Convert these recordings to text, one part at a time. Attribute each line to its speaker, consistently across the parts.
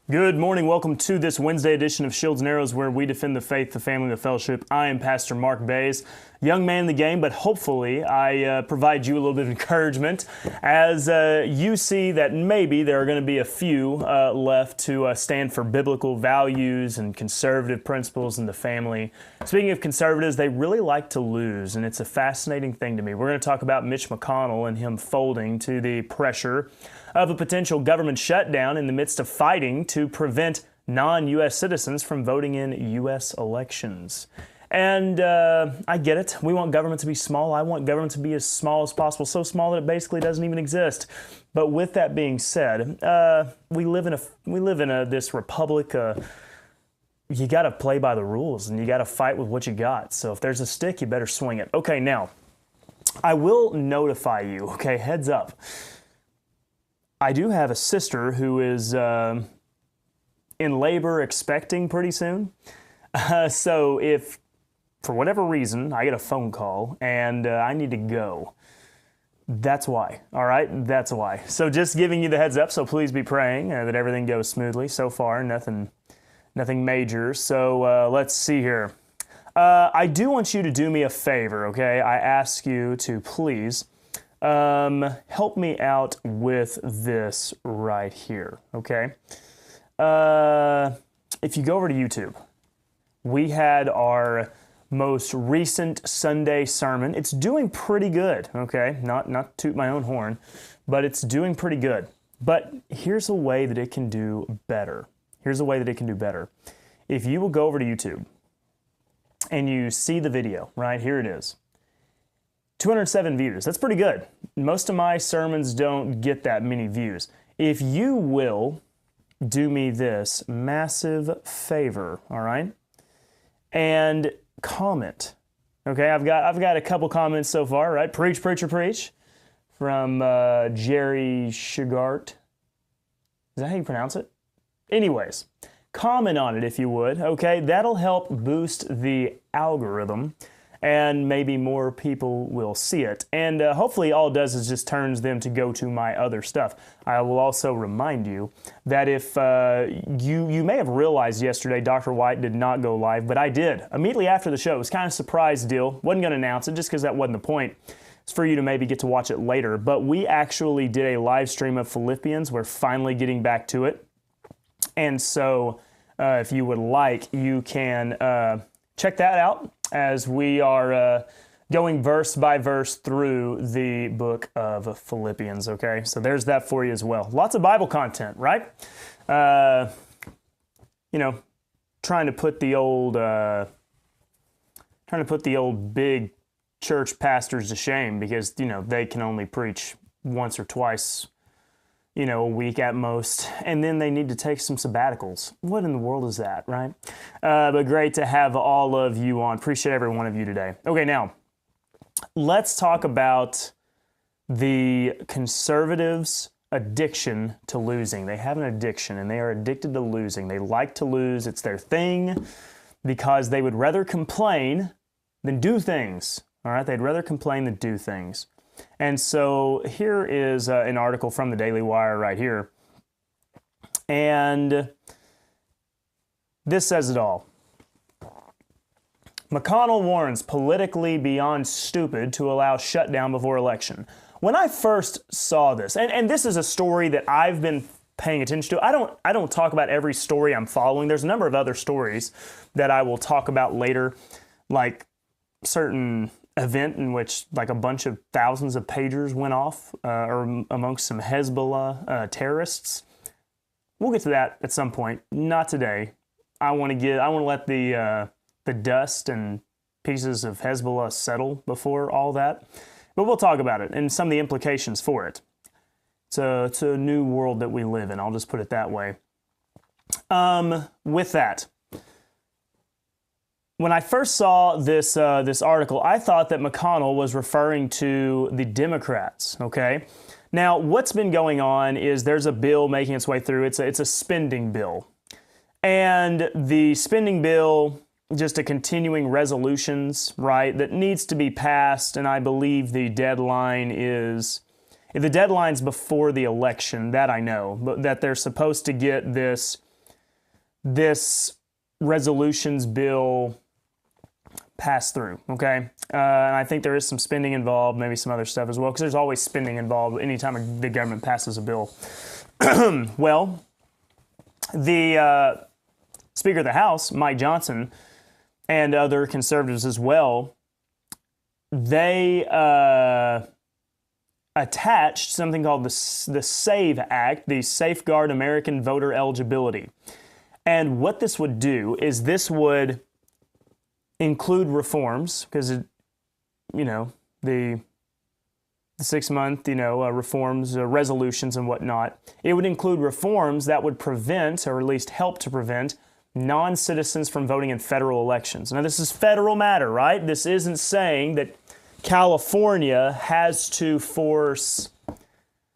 Speaker 1: Good morning. Welcome to this Wednesday edition of Shields and Arrows, where we defend the faith, the family, the fellowship. I am Pastor Mark Baze, young man in the game, but hopefully I provide you a little bit of encouragement as you see that maybe there are going to be a few left to stand for biblical values and conservative principles in the family. Speaking of conservatives, they really like to lose, and it's a fascinating thing to me. We're going to talk about Mitch McConnell and him folding to the pressure of a potential government shutdown in the midst of fighting to prevent non-U.S. citizens from voting in U.S. elections. And I get it. We want government to be small. I want government to be as small as possible, so small that it basically doesn't even exist. But with that being said, we live in this republic. You got to play by the rules, and you got to fight with what you got. So if there's a stick, you better swing it. Okay, now I will notify you. Okay, heads up. I do have a sister who is in labor, expecting pretty soon. So if, for whatever reason, I get a phone call and I need to go, that's why, all right? That's why. So just giving you the heads up, so please be praying that everything goes smoothly. So far, nothing major. So let's see here. I do want you to do me a favor, okay? I ask you to please help me out with this right here, okay? If you go over to YouTube, we had our most recent Sunday sermon. It's doing pretty good, okay? Not to toot my own horn, but it's doing pretty good. But here's a way that it can do better. If you will go over to YouTube and you see the video, right? Here it is. 207 views. That's pretty good. Most of my sermons don't get that many views. If you will do me this massive favor, all right? And comment. Okay, I've got a couple comments so far, right? Preach, preacher, preach from Jerry Shugart. Is that how you pronounce it? Anyways, comment on it if you would, okay? That'll help boost the algorithm, and maybe more people will see it. And hopefully all it does is just turns them to go to my other stuff. I will also remind you that if you may have realized yesterday Dr. White did not go live, but I did. Immediately after the show. It was kind of a surprise deal. Wasn't going to announce it just because that wasn't the point. It's for you to maybe get to watch it later. But we actually did a live stream of Philippians. We're finally getting back to it. And so if you would like, you can check that out, as we are going verse by verse through the book of Philippians, okay? So there's that for you as well. Lots of Bible content, right? Trying to put the old big church pastors to shame, because, they can only preach once or twice, a week at most, and then they need to take some sabbaticals. What in the world is that, right? But great to have all of you on. Appreciate every one of you today. Okay, now, let's talk about the conservatives' addiction to losing. They have an addiction, and they are addicted to losing. They like to lose. It's their thing, because they would rather complain than do things, all right? They'd rather complain than do things. And so here is an article from the Daily Wire right here. And this says it all. McConnell warns politically beyond stupid to allow shutdown before election. When I first saw this, and this is a story that I've been paying attention to. I don't talk about every story I'm following. There's a number of other stories that I will talk about later, like certain event in which like a bunch of thousands of pagers went off or amongst some Hezbollah terrorists. We'll get to that at some point. Not today. I want to let the dust and pieces of Hezbollah settle before all that. But we'll talk about it and some of the implications for it. It's a new world that we live in. I'll just put it that way. With that, when I first saw this article, I thought that McConnell was referring to the Democrats, okay? Now, what's been going on is there's a bill making its way through. It's a spending bill. And the spending bill, just a continuing resolutions, right, that needs to be passed, and I believe the deadline's before the election, that I know, but that they're supposed to get this this resolutions bill pass through, okay? And I think there is some spending involved, maybe some other stuff as well, because there's always spending involved anytime the government passes a bill. Well, the Speaker of the House, Mike Johnson, and other conservatives as well, they attached something called the SAVE Act, the Safeguard American Voter Eligibility. And what this would do is this would include reforms, because, the 6-month, reforms, resolutions and whatnot. It would include reforms that would prevent, or at least help to prevent, non-citizens from voting in federal elections. Now, this is federal matter, right? This isn't saying that California has to force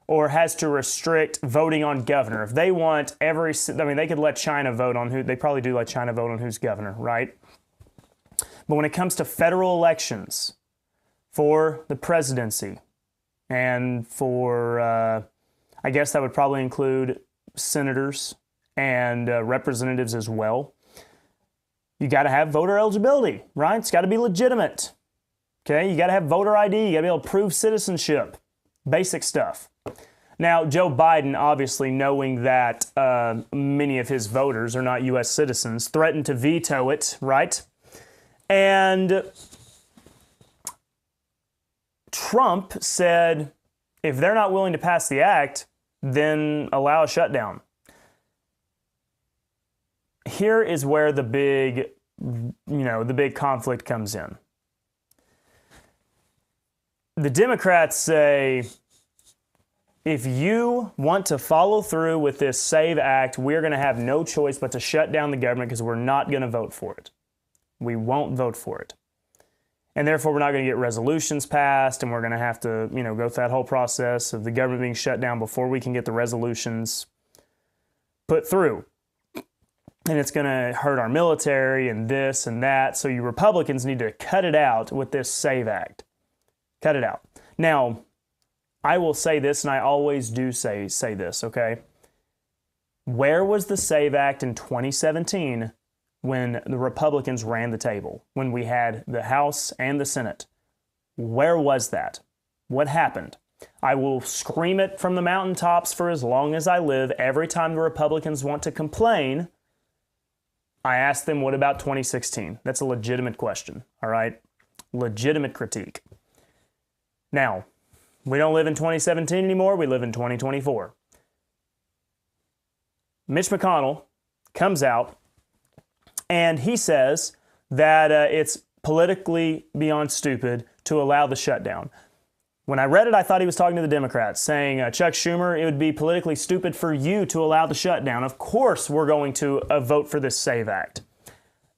Speaker 1: or has to restrict voting on governor. If they want they could let China vote on they probably do let China vote on who's governor, right? But when it comes to federal elections for the presidency and for, I guess that would probably include senators and representatives as well, you got to have voter eligibility, right? It's got to be legitimate. Okay, you got to have voter ID. You got to be able to prove citizenship. Basic stuff. Now, Joe Biden, obviously knowing that many of his voters are not U.S. citizens, threatened to veto it, right? And Trump said, if they're not willing to pass the act, then allow a shutdown. Here is where the big conflict comes in. The Democrats say, if you want to follow through with this SAVE Act, we're going to have no choice but to shut down the government because we're not going to vote for it. We won't vote for it. And therefore, we're not going to get resolutions passed, and we're going to have to, go through that whole process of the government being shut down before we can get the resolutions put through. And it's going to hurt our military and this and that. So you Republicans need to cut it out with this SAVE Act. Cut it out. Now, I will say this, and I always do say this, okay? Where was the SAVE Act in 2017 when the Republicans ran the table, when we had the House and the Senate? Where was that? What happened? I will scream it from the mountaintops for as long as I live. Every time the Republicans want to complain, I ask them, what about 2016? That's a legitimate question, all right? Legitimate critique. Now, we don't live in 2017 anymore. We live in 2024. Mitch McConnell comes out and he says that it's politically beyond stupid to allow the shutdown. When I read it, I thought he was talking to the Democrats, saying, Chuck Schumer, it would be politically stupid for you to allow the shutdown. Of course we're going to vote for this SAVE Act.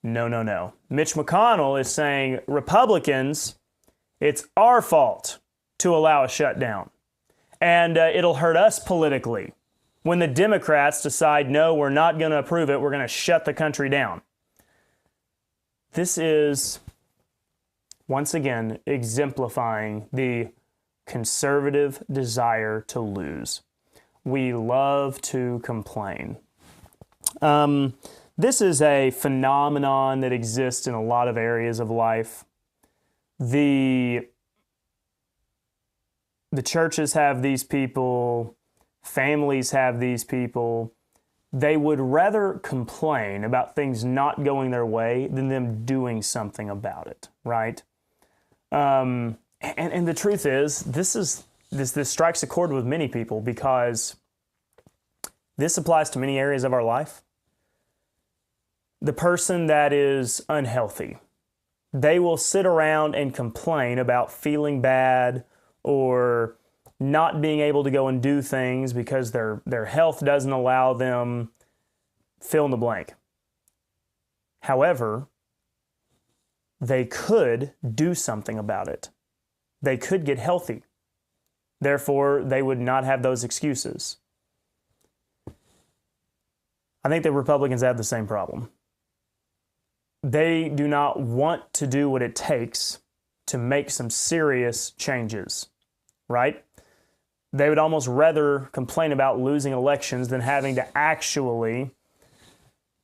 Speaker 1: No. Mitch McConnell is saying, Republicans, it's our fault to allow a shutdown. And it'll hurt us politically when the Democrats decide, no, we're not going to approve it. We're going to shut the country down. This is, once again, exemplifying the conservative desire to lose. We love to complain. This is a phenomenon that exists in a lot of areas of life. The churches have these people, families have these people. They would rather complain about things not going their way than them doing something about it, right? And the truth is, this strikes a chord with many people because this applies to many areas of our life. The person that is unhealthy, they will sit around and complain about feeling bad or not being able to go and do things because their health doesn't allow them, fill in the blank. However, they could do something about it. They could get healthy. Therefore, they would not have those excuses. I think the Republicans have the same problem. They do not want to do what it takes to make some serious changes, right? They would almost rather complain about losing elections than having to actually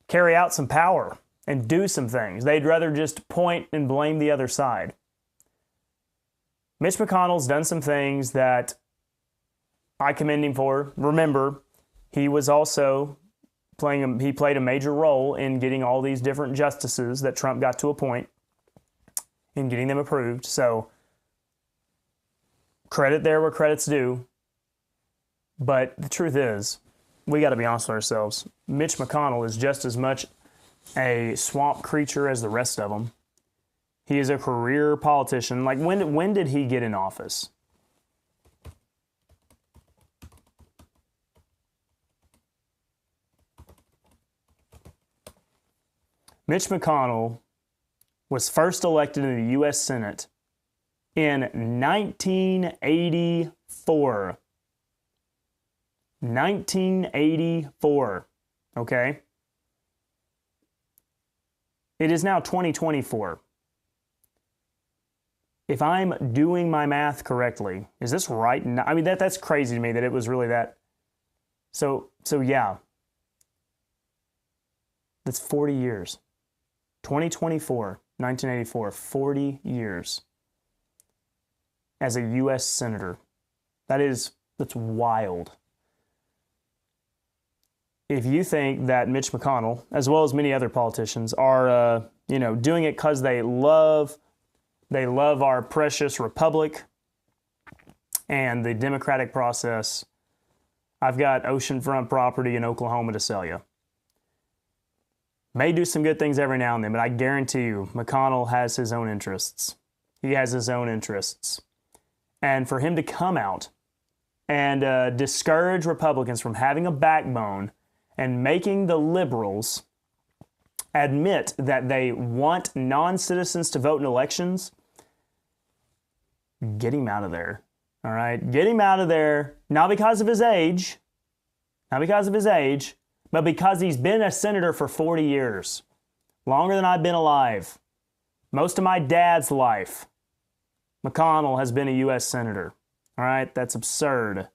Speaker 1: carry out some power and do some things. They'd rather just point and blame the other side. Mitch McConnell's done some things that I commend him for. Remember, he was also he played a major role in getting all these different justices that Trump got to appoint and getting them approved. So credit there where credit's due. But the truth is, we got to be honest with ourselves. Mitch McConnell is just as much a swamp creature as the rest of them. He is a career politician. Like, when did he get in office? Mitch McConnell was first elected in the U.S. Senate in 1984. 1984. Okay? It is now 2024. If I'm doing my math correctly, is this right? I mean, that's crazy to me that it was really that. So yeah. That's 40 years. 2024, 1984, 40 years as a U.S. Senator. That's wild. If you think that Mitch McConnell, as well as many other politicians, are doing it because they love our precious republic and the democratic process, I've got oceanfront property in Oklahoma to sell you. May do some good things every now and then, but I guarantee you, McConnell has his own interests. He has his own interests. And for him to come out and discourage Republicans from having a backbone and making the liberals admit that they want non-citizens to vote in elections, get him out of there. All right? Get him out of there, not because of his age, but because he's been a senator for 40 years, longer than I've been alive. Most of my dad's life, McConnell has been a U.S. senator. All right? That's absurd.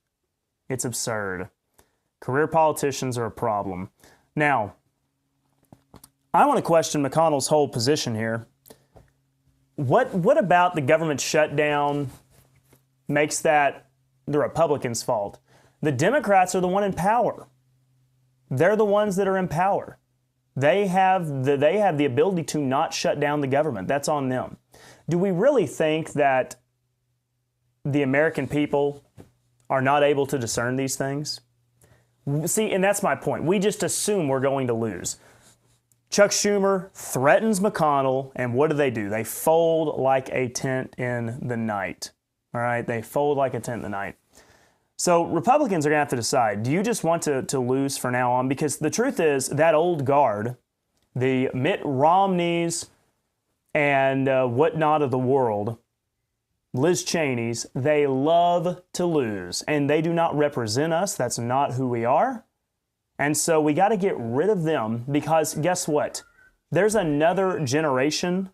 Speaker 1: It's absurd. Career politicians are a problem. Now, I want to question McConnell's whole position here. What about the government shutdown makes that the Republicans' fault? The Democrats are the one in power. They're the ones that are in power. They have the ability to not shut down the government. That's on them. Do we really think that the American people are not able to discern these things? See, and that's my point. We just assume we're going to lose. Chuck Schumer threatens McConnell, and what do? They fold like a tent in the night. All right? They fold like a tent in the night. So Republicans are going to have to decide, do you just want to lose from now on? Because the truth is, that old guard, the Mitt Romneys and whatnot of the world, Liz Cheney's, they love to lose. And they do not represent us. That's not who we are. And so we got to get rid of them because guess what? There's another generation,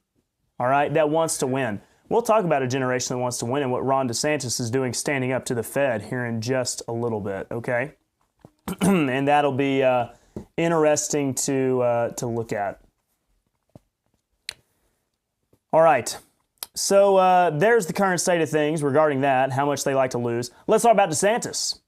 Speaker 1: all right, that wants to win. We'll talk about a generation that wants to win and what Ron DeSantis is doing standing up to the Fed here in just a little bit, okay? And that'll be interesting to look at. All right. So there's the current state of things regarding that, how much they like to lose. Let's talk about DeSantis.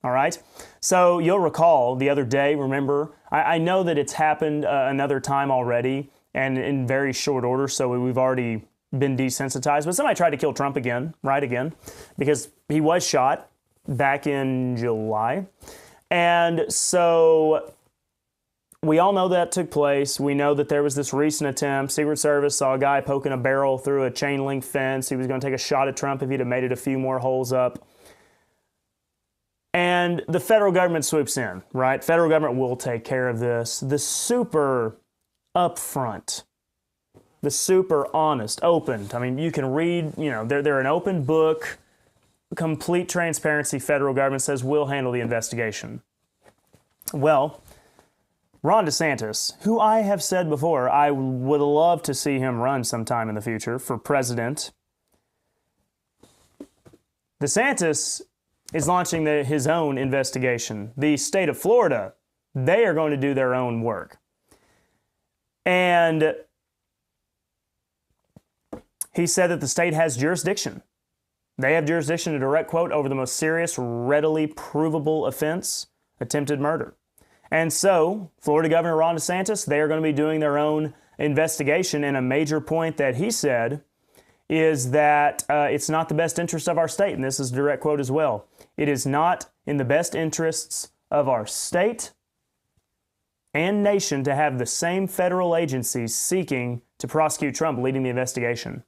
Speaker 1: All right. So you'll recall the other day, remember, I know that it's happened another time already and in very short order. So we've already been desensitized, but somebody tried to kill Trump again, because he was shot back in July. And so we all know that took place. We know that there was this recent attempt. Secret Service saw a guy poking a barrel through a chain link fence. He was going to take a shot at Trump if he'd have made it a few more holes up. And the federal government swoops in, right? Federal government will take care of this. The super upfront, the super honest, open. I mean, you can read, they're an open book, complete transparency. Federal government says we'll handle the investigation. Well, Ron DeSantis, who I have said before, I would love to see him run sometime in the future for president. DeSantis is launching his own investigation. The state of Florida, they are going to do their own work. And he said that the state has jurisdiction. They have jurisdiction, a direct quote, over the most serious, readily provable offense, attempted murder. And so, Florida Governor Ron DeSantis, they are going to be doing their own investigation. And a major point that he said is that it's not the best interest of our state. And this is a direct quote as well. It is not in the best interests of our state and nation to have the same federal agencies seeking to prosecute Trump leading the investigation.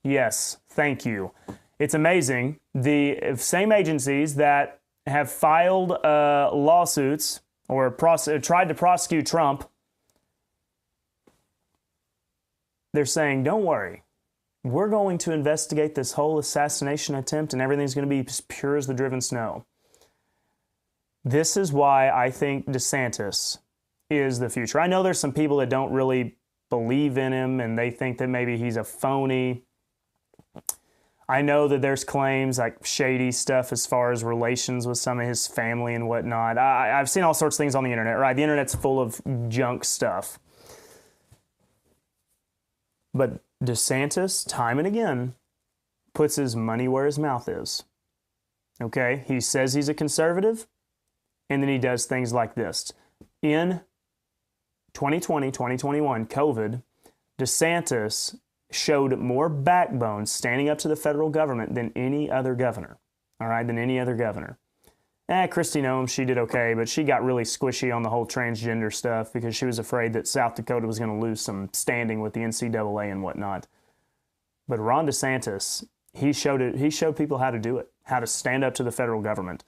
Speaker 1: Yes, thank you. It's amazing. The same agencies that have filed lawsuits or tried to prosecute Trump, they're saying, don't worry, we're going to investigate this whole assassination attempt and everything's going to be as pure as the driven snow. This is why I think DeSantis is the future. I know there's some people that don't really believe in him and they think that maybe he's a phony. I know that there's claims like shady stuff as far as relations with some of his family and whatnot. I've seen all sorts of things on the internet, right? The internet's full of junk stuff. But DeSantis, time and again, puts his money where his mouth is. Okay? He says he's a conservative, and then he does things like this. In 2020, 2021, COVID, DeSantis showed more backbone standing up to the federal government than any other governor. All right, than any other governor. Kristi Noem, she did okay, but she got really squishy on the whole transgender stuff because she was afraid that South Dakota was going to lose some standing with the NCAA and whatnot. But Ron DeSantis, he showed people how to do it, how to stand up to the federal government.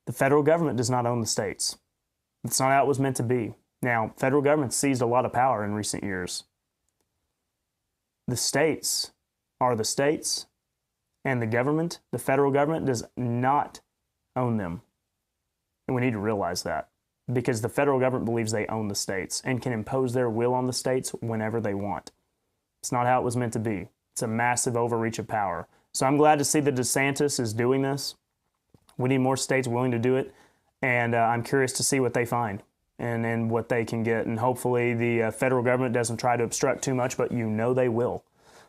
Speaker 1: The federal government does not own the states. It's not how it was meant to be. Now, federal government seized a lot of power in recent years. The states are the states, and the government, the federal government, does not own them. And we need to realize that because the federal government believes they own the states and can impose their will on the states whenever they want. It's not how it was meant to be. It's a massive overreach of power. So I'm glad to see that DeSantis is doing this. We need more states willing to do it, and I'm curious to see what they find and what they can get. And hopefully the federal government doesn't try to obstruct too much, but you know they will.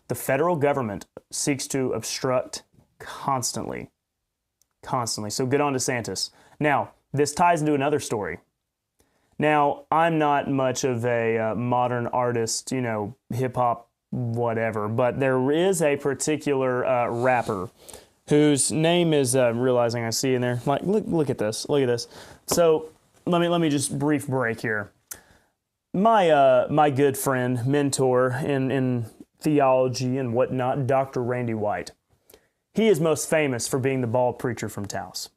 Speaker 1: The federal government seeks to obstruct constantly. Constantly. So good on DeSantis. Now, this ties into another story. Now, I'm not much of a modern artist, hip-hop, whatever, but there is a particular rapper whose name is, realizing I see in there, like, look at this, look at this. So let me just brief break here. My good friend, mentor in theology and whatnot, Dr. Randy White. He is most famous for being the bald preacher from Taos.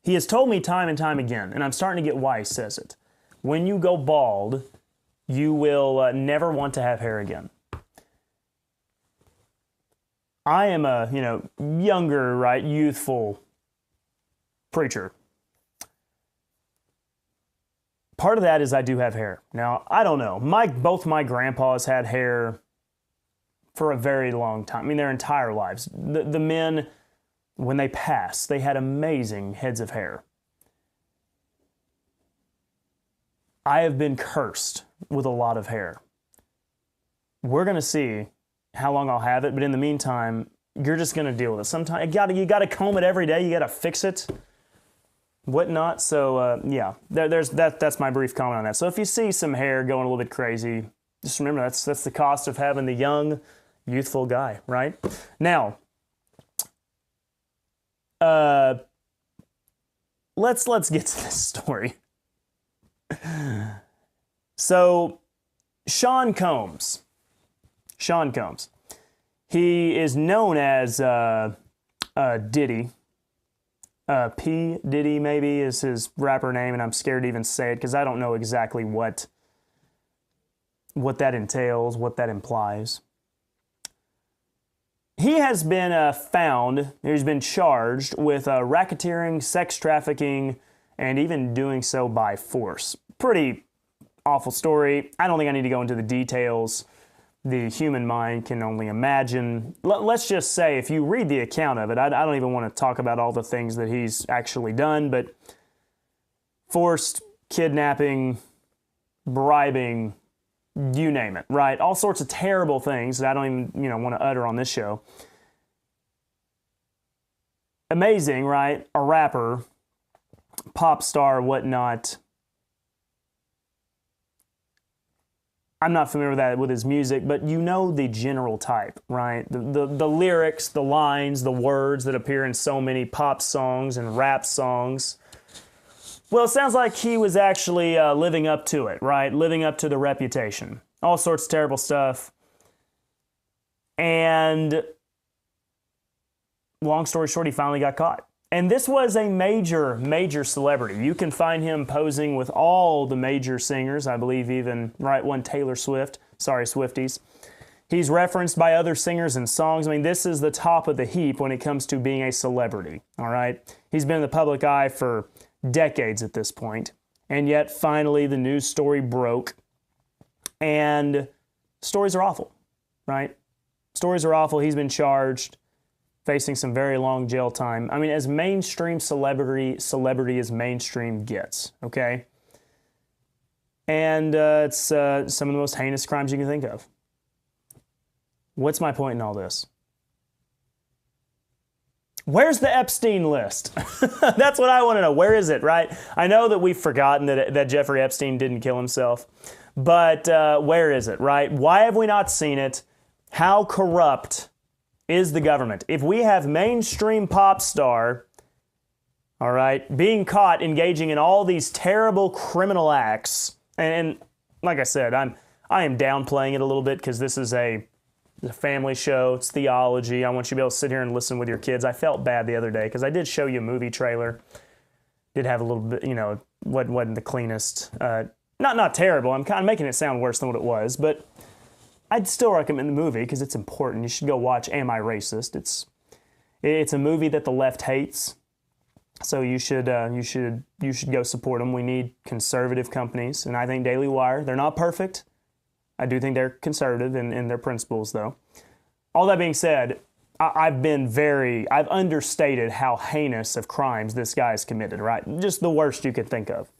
Speaker 1: He has told me time and time again, and I'm starting to get why he says it. When you go bald, you will never want to have hair again. I am a, younger, right, youthful preacher. Part of that is I do have hair. Now, I don't know. Both my grandpas had hair for a very long time. I mean, their entire lives. The men, when they passed, they had amazing heads of hair. I have been cursed with a lot of hair. We're going to see how long I'll have it, but in the meantime, you're just going to deal with it. Sometimes you got to comb it every day. You got to fix it, whatnot. So yeah, that's my brief comment on that. So if you see some hair going a little bit crazy, just remember that's the cost of having the young, youthful guy, right? Now, let's get to this story. So, Sean Combs. He is known as Diddy. P. Diddy, maybe, is his rapper name, and I'm scared to even say it because I don't know exactly what that entails, what that implies. He has been he's been charged with racketeering, sex trafficking, and even doing so by force. Pretty awful story. I don't think I need to go into the details. The human mind can only imagine. Let's just say, if you read the account of it, I don't even want to talk about all the things that he's actually done, but forced kidnapping, bribing, you name it, right? All sorts of terrible things that I don't even, want to utter on this show. Amazing, right? A rapper, pop star, whatnot. I'm not familiar with his music, but you know the general type, right? The lyrics, the lines, the words that appear in so many pop songs and rap songs. Well, it sounds like he was actually living up to it, right? Living up to the reputation. All sorts of terrible stuff. And long story short, he finally got caught. And this was a major, major celebrity. You can find him posing with all the major singers, I believe even, right, one Taylor Swift. Sorry, Swifties. He's referenced by other singers and songs. I mean, this is the top of the heap when it comes to being a celebrity, all right? He's been in the public eye for decades at this point. And yet, finally, the news story broke. And stories are awful, right? Stories are awful. He's been charged, facing some very long jail time. I mean, as mainstream celebrity as mainstream gets, okay? And it's some of the most heinous crimes you can think of. What's my point in all this? Where's the Epstein list? That's what I want to know. Where is it, right? I know that we've forgotten that Jeffrey Epstein didn't kill himself, but where is it, right? Why have we not seen it? How corrupt is the government? If we have mainstream pop star, all right, being caught engaging in all these terrible criminal acts, and like I said, I am downplaying it a little bit because this is a family show, it's theology. I want you to be able to sit here and listen with your kids. I felt bad the other day because I did show you a movie trailer. Did have a little bit, wasn't the cleanest. Not terrible. I'm kind of making it sound worse than what it was, but I'd still recommend the movie because it's important. You should go watch Am I Racist? It's a movie that the left hates, so you should go support them. We need conservative companies, and I think Daily Wire, they're not perfect. I do think they're conservative in their principles, though. All that being said, I've understated how heinous of crimes this guy has committed, right? Just the worst you could think of.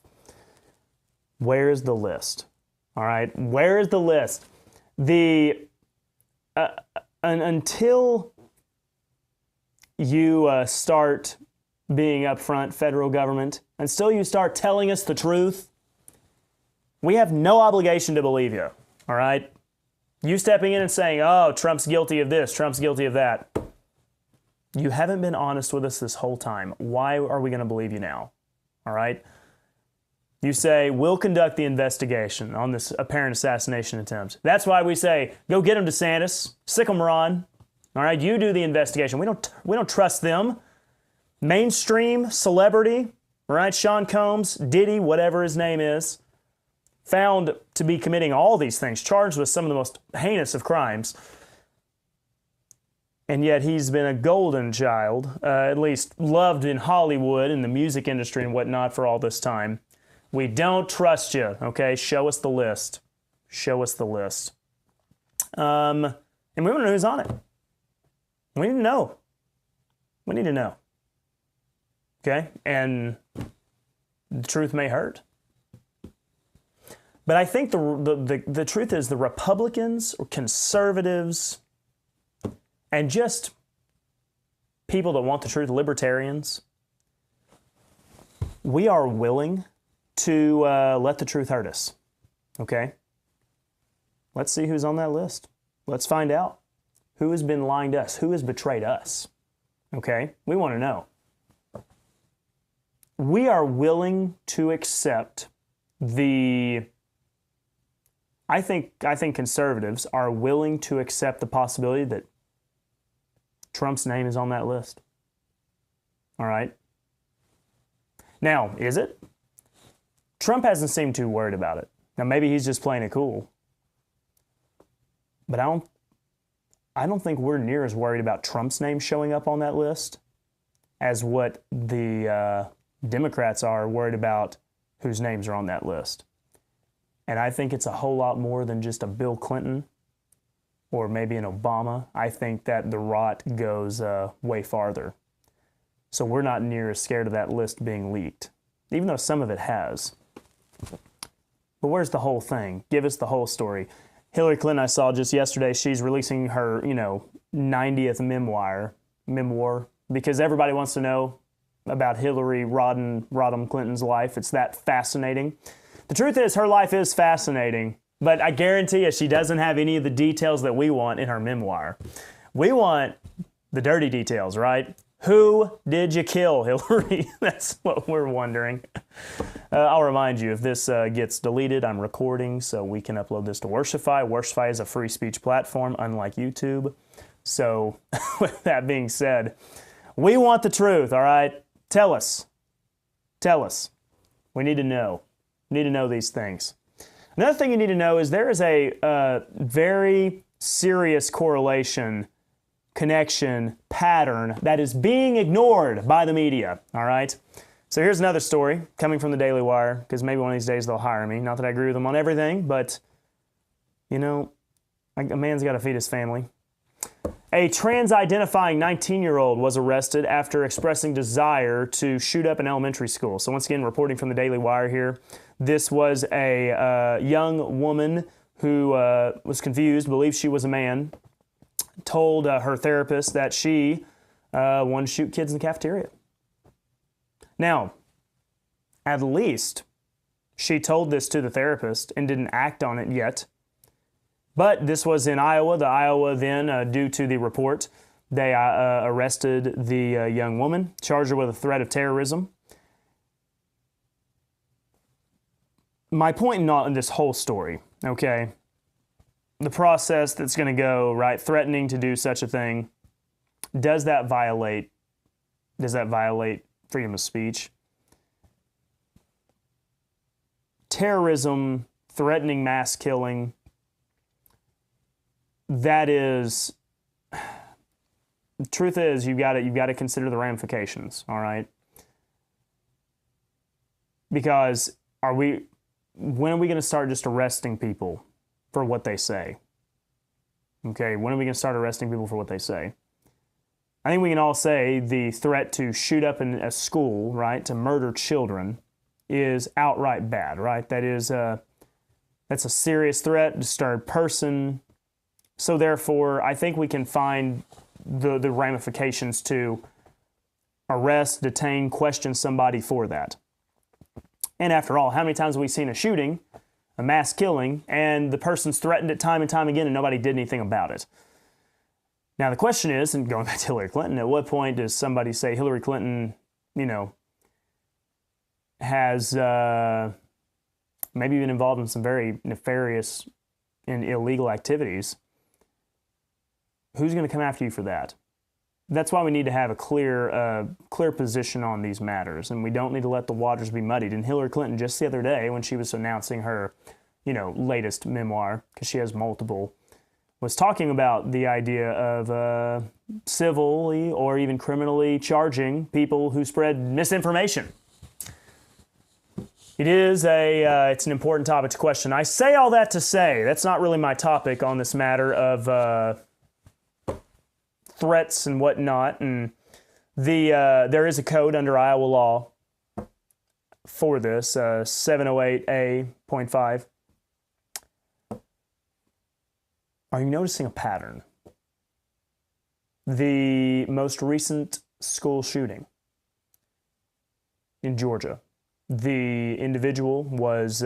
Speaker 1: Where is the list? All right, where is the list? Until you start being upfront, federal government, until you start telling us the truth, we have no obligation to believe you. All right? You stepping in and saying, oh, Trump's guilty of this, Trump's guilty of that. You haven't been honest with us this whole time. Why are we going to believe you now? All right? You say, we'll conduct the investigation on this apparent assassination attempt. That's why we say, go get him, DeSantis. Sick him, Ron. All right? You do the investigation. We don't trust them. Mainstream celebrity, all right? Sean Combs, Diddy, whatever his name is, found to be committing all these things, charged with some of the most heinous of crimes. And yet he's been a golden child, at least loved in Hollywood and the music industry and whatnot for all this time. We don't trust you, okay? Show us the list. Show us the list. And we want to know who's on it. We need to know. We need to know. Okay? And the truth may hurt. But I think the truth is the Republicans or conservatives and just people that want the truth, libertarians, we are willing to let the truth hurt us. Okay? Let's see who's on that list. Let's find out who has been lying to us, who has betrayed us. Okay? We want to know. We are willing to accept I think conservatives are willing to accept the possibility that Trump's name is on that list. All right? Now, is it? Trump hasn't seemed too worried about it. Now, maybe he's just playing it cool. But I don't think we're near as worried about Trump's name showing up on that list as what the Democrats are worried about whose names are on that list. And I think it's a whole lot more than just a Bill Clinton or maybe an Obama. I think that the rot goes way farther. So we're not near as scared of that list being leaked, even though some of it has. But where's the whole thing? Give us the whole story. Hillary Clinton, I saw just yesterday, she's releasing her, 90th memoir, because everybody wants to know about Hillary Rodham Clinton's life. It's that fascinating. The truth is, her life is fascinating, but I guarantee you she doesn't have any of the details that we want in her memoir. We want the dirty details, right? Who did you kill, Hillary? That's what we're wondering. I'll remind you, if this gets deleted, I'm recording so we can upload this to Worshipify. Worshipify is a free speech platform, unlike YouTube. So with that being said, we want the truth, all right? Tell us. Tell us. We need to know. We need to know these things. Another thing you need to know is there is a very serious correlation, connection, pattern that is being ignored by the media, all right? So here's another story coming from the Daily Wire, because maybe one of these days they'll hire me. Not that I agree with them on everything, but, a man's got to feed his family. A trans-identifying 19-year-old was arrested after expressing desire to shoot up an elementary school. So once again, reporting from the Daily Wire here. This was a young woman who was confused, believed she was a man, told her therapist that she wanted to shoot kids in the cafeteria. Now, at least she told this to the therapist and didn't act on it yet. But this was in Iowa. The Iowa then, due to the report, they arrested the young woman, charged her with a threat of terrorism. My point in this whole story, okay, the process that's going to go, right, threatening to do such a thing, does that violate freedom of speech? Terrorism, threatening mass killing, that is, the truth is, you've got to consider the ramifications, all right? Because when are we going to start just arresting people for what they say? Okay, when are we going to start arresting people for what they say? I think we can all say the threat to shoot up in a school, right, to murder children, is outright bad, right? That's a serious threat, disturbed person. So therefore, I think we can find the ramifications to arrest, detain, question somebody for that. And after all, how many times have we seen a shooting, a mass killing, and the person's threatened it time and time again and nobody did anything about it? Now the question is, and going back to Hillary Clinton, at what point does somebody say Hillary Clinton, has maybe been involved in some very nefarious and illegal activities? Who's going to come after you for that? That's why we need to have a clear position on these matters, and we don't need to let the waters be muddied. And Hillary Clinton, just the other day, when she was announcing her, latest memoir, because she has multiple, was talking about the idea of civilly or even criminally charging people who spread misinformation. It's an important topic to question. I say all that to say that's not really my topic on this matter of threats and whatnot, and there is a code under Iowa law for this, 708A.5. Are you noticing a pattern? The most recent school shooting in Georgia, the individual was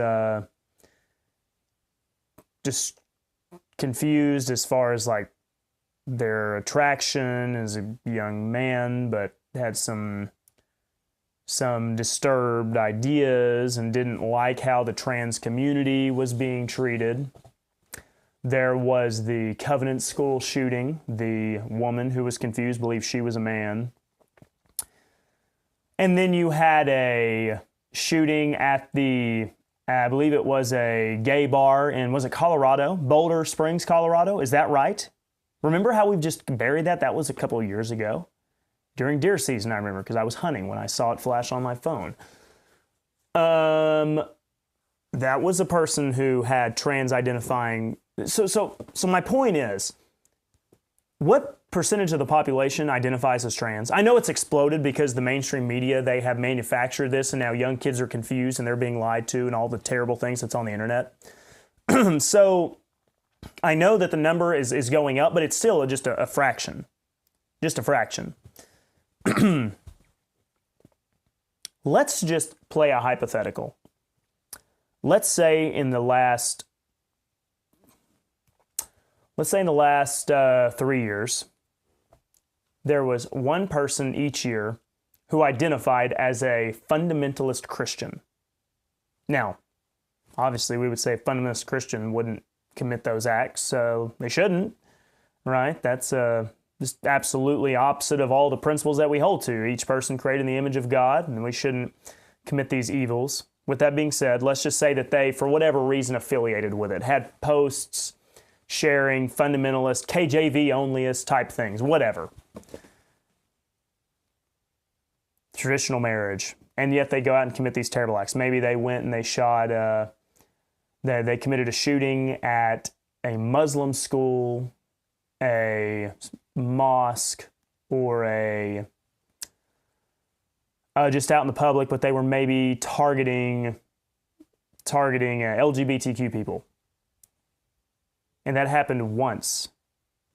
Speaker 1: just confused as far as their attraction as a young man, but had some disturbed ideas and didn't like how the trans community was being treated. There was the Covenant School shooting, the woman who was confused, believed she was a man. And then you had a shooting at I believe it was a gay bar in, was it Colorado? Boulder Springs, Colorado? Is that right? Remember how we've just buried that? That was a couple of years ago. During deer season, I remember, because I was hunting when I saw it flash on my phone. That was a person who had trans-identifying... So my point is, what percentage of the population identifies as trans? I know it's exploded because the mainstream media, they have manufactured this, and now young kids are confused and they're being lied to and all the terrible things that's on the internet. So I know that the number is going up, but it's still just a fraction. Just a fraction. Let's just play a hypothetical. Let's say in the last 3 years, there was one person each year who identified as a fundamentalist Christian. Now, obviously we would say a fundamentalist Christian wouldn't commit those acts, so they shouldn't, right? That's just absolutely opposite of all the principles that we hold to. Each person created in the image of God, and we shouldn't commit these evils. With that being said, let's just say that they, for whatever reason, affiliated with it, had posts sharing fundamentalist, KJV onlyist type things, whatever. Traditional marriage. And yet they go out and commit these terrible acts. Maybe they went and they shot, they committed a shooting at a Muslim school, a mosque, or just out in the public, but they were maybe targeting LGBTQ people. And that happened once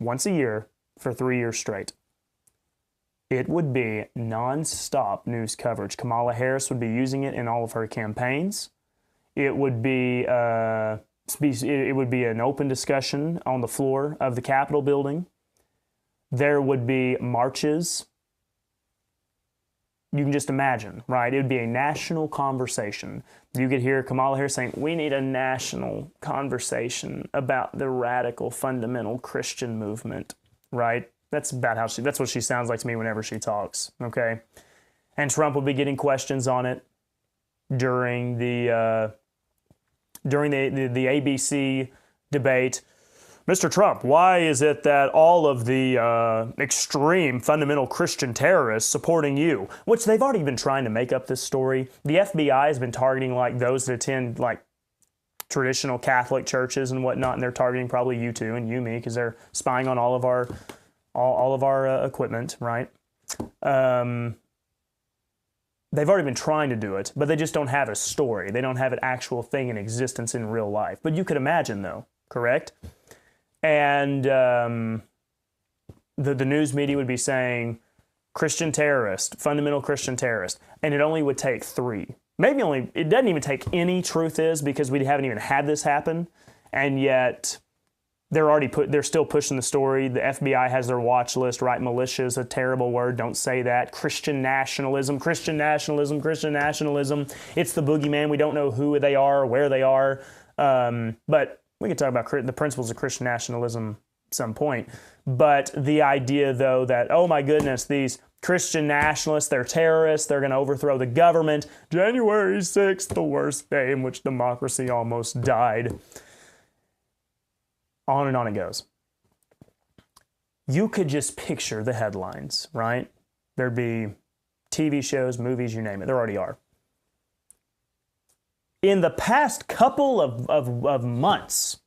Speaker 1: a year for 3 years straight. It would be non-stop news coverage. Kamala Harris would be using it in all of her campaigns. It would be an open discussion on the floor of the Capitol building. There would be marches. You can just imagine, right? It would be a national conversation. You could hear Kamala Harris saying, we need a national conversation about the radical fundamental Christian movement, right? That's what she sounds like to me whenever she talks, okay? And Trump will be getting questions on it during the ABC debate. Mr. Trump, why is it that all of the extreme fundamental Christian terrorists supporting you? Which they've already been trying to make up this story. The FBI has been targeting like those that attend like traditional Catholic churches and whatnot, and they're targeting probably you too and you, me, because they're spying on all of our equipment, right? They've already been trying to do it, but they just don't have a story. They don't have an actual thing in existence in real life. But you could imagine, though, correct? And the news media would be saying, Christian terrorist, fundamental Christian terrorist, and it only would take 3. It doesn't even take any, truth is, because we haven't even had this happen, and yet they're still pushing the story. The FBI has their watch list, right? Militia is a terrible word. Don't say that. Christian nationalism. It's the boogeyman. We don't know who they are or where they are. But we can talk about the principles of Christian nationalism at some point. But the idea, though, that, oh my goodness, these Christian nationalists, they're terrorists, they're going to overthrow the government. January 6th, the worst day in which democracy almost died. On and on it goes. You could just picture the headlines, right? There'd be TV shows, movies, you name it. There already are. In the past couple of months,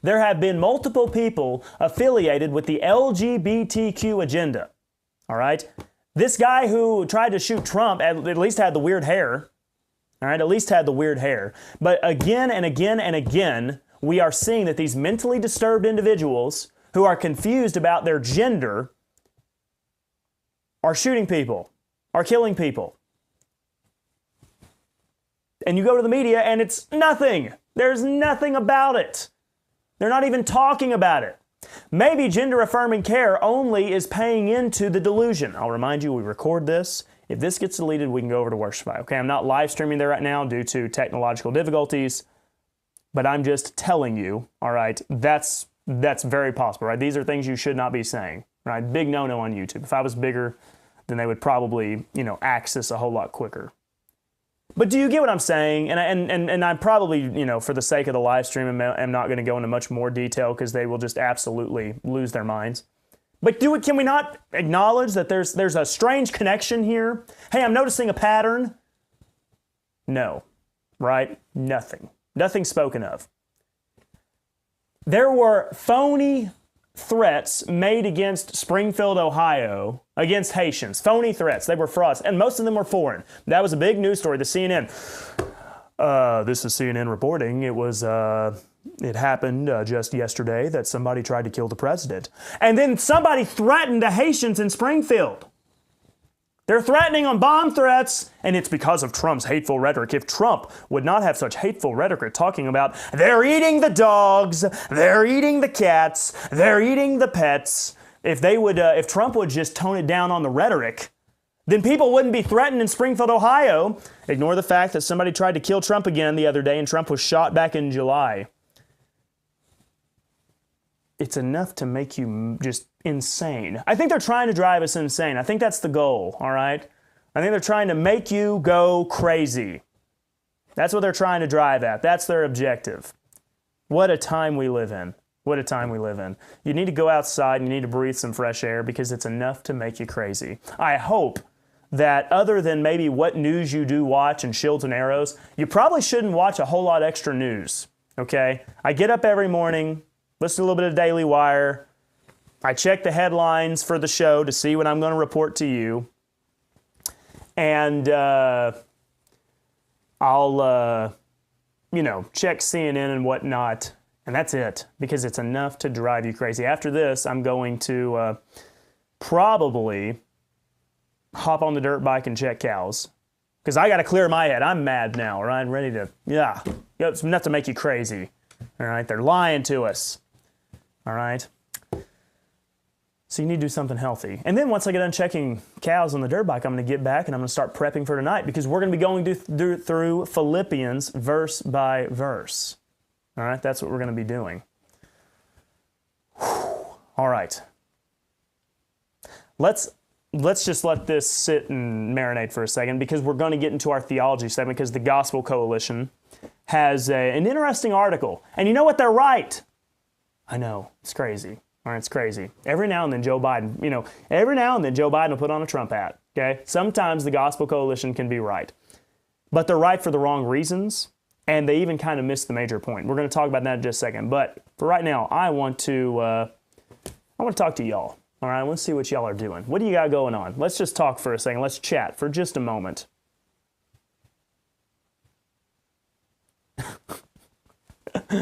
Speaker 1: there have been multiple people affiliated with the LGBTQ agenda. All right? This guy who tried to shoot Trump at least had the weird hair. All right, at least had the weird hair. But again and again and again, we are seeing that these mentally disturbed individuals who are confused about their gender are shooting people, are killing people. And you go to the media and it's nothing. There's nothing about it. They're not even talking about it. Maybe gender-affirming care only is paying into the delusion. I'll remind you, we record this. If this gets deleted, we can go over to Worshipify. Okay, I'm not live streaming there right now due to technological difficulties, but I'm just telling you, all right, that's very possible, right? These are things you should not be saying, right? Big no-no on YouTube. If I was bigger, then they would probably, access a whole lot quicker. But do you get what I'm saying? And I probably, for the sake of the live stream, am not going to go into much more detail because they will just absolutely lose their minds. But can we not acknowledge that there's a strange connection here? Hey, I'm noticing a pattern. No, right? Nothing spoken of. There were phony threats made against Springfield, Ohio, against Haitians. Phony threats. They were frauds, and most of them were foreign. That was a big news story. The CNN. This is CNN reporting. It happened just yesterday that somebody tried to kill the president. And then somebody threatened the Haitians in Springfield. They're threatening on bomb threats, and it's because of Trump's hateful rhetoric. If Trump would not have such hateful rhetoric talking about they're eating the dogs, they're eating the cats, they're eating the pets, if Trump would just tone it down on the rhetoric, then people wouldn't be threatened in Springfield, Ohio. Ignore the fact that somebody tried to kill Trump again the other day, and Trump was shot back in July. It's enough to make you just insane. I think they're trying to drive us insane. I think that's the goal, all right? I think they're trying to make you go crazy. That's what they're trying to drive at. That's their objective. What a time we live in. What a time we live in. You need to go outside and you need to breathe some fresh air because it's enough to make you crazy. I hope that other than maybe what news you do watch and Shields and Arrows, you probably shouldn't watch a whole lot extra news, okay? I get up every morning, listen to a little bit of Daily Wire. I check the headlines for the show to see what I'm going to report to you. And I'll, check CNN and whatnot. And that's it, because it's enough to drive you crazy. After this, I'm going to probably hop on the dirt bike and check cows. Because I got to clear my head. I'm mad now, all right? I'm ready to, it's enough to make you crazy. All right? They're lying to us. All right? So you need to do something healthy. And then once I get done checking cows on the dirt bike, I'm going to get back and I'm going to start prepping for tonight because we're going to be going through Philippians verse by verse. All right? That's what we're going to be doing. Whew. All right. Let's just let this sit and marinate for a second because we're going to get into our theology segment because the Gospel Coalition has an interesting article. And you know what? They're right. I know. It's crazy. All right, it's crazy. Every now and then Joe Biden will put on a Trump hat, okay? Sometimes the Gospel Coalition can be right. But they're right for the wrong reasons, and they even kind of miss the major point. We're going to talk about that in just a second. But for right now, I want to talk to y'all. All right, let's see what y'all are doing. What do you got going on? Let's just talk for a second. Let's chat for just a moment.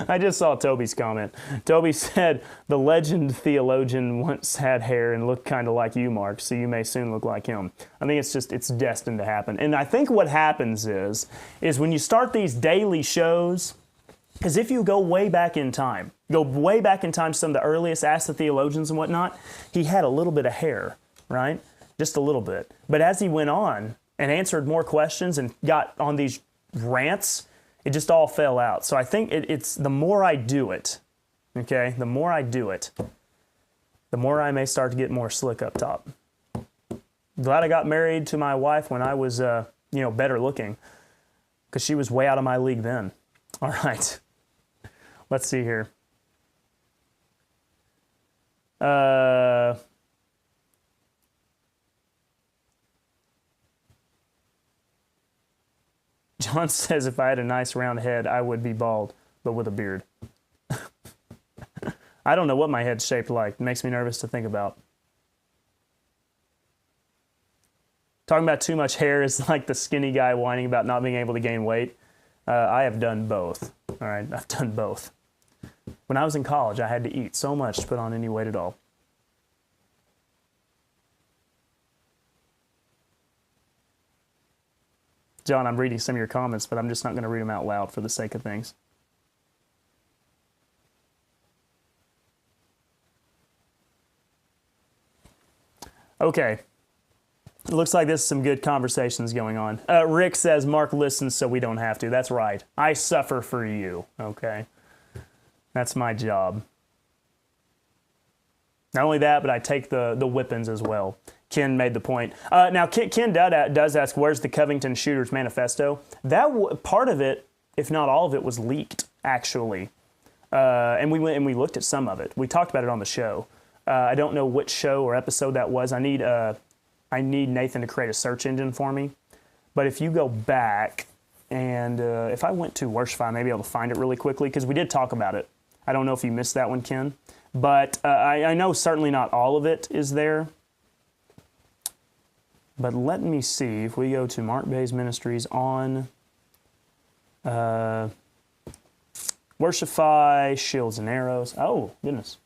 Speaker 1: I just saw Toby's comment. Toby said, the legend theologian once had hair and looked kind of like you, Mark, so you may soon look like him. I think it's destined to happen. And I think what happens is when you start these daily shows, because if you go way back in time to some of the earliest Ask the Theologians and whatnot, he had a little bit of hair, right? Just a little bit. But as he went on and answered more questions and got on these rants, it just all fell out. So I think it's the more I do it, okay, the more I do it, the more I may start to get more slick up top. Glad I got married to my wife when I was, better looking, because she was way out of my league then. All right, let's see here. John says if I had a nice round head, I would be bald, but with a beard. I don't know what my head's shaped like. It makes me nervous to think about. Talking about too much hair is like the skinny guy whining about not being able to gain weight. I have done both. All right, I've done both. When I was in college, I had to eat so much to put on any weight at all. John, I'm reading some of your comments, but I'm just not going to read them out loud for the sake of things. Okay. It looks like there's some good conversations going on. Rick says, Mark listens so we don't have to. That's right. I suffer for you, okay? That's my job. Not only that, but I take the whippings as well. Ken made the point. Now, Ken does ask, where's the Covington Shooters Manifesto? That part of it, if not all of it, was leaked, actually. And we went and we looked at some of it. We talked about it on the show. I don't know which show or episode that was. I need Nathan to create a search engine for me. But if you go back, and if I went to Worshify, I may be able to find it really quickly, because we did talk about it. I don't know if you missed that one, Ken. But I know certainly not all of it is there. But let me see if we go to Mark Baze Ministries on Worshipify, Shields and Arrows. Oh, goodness.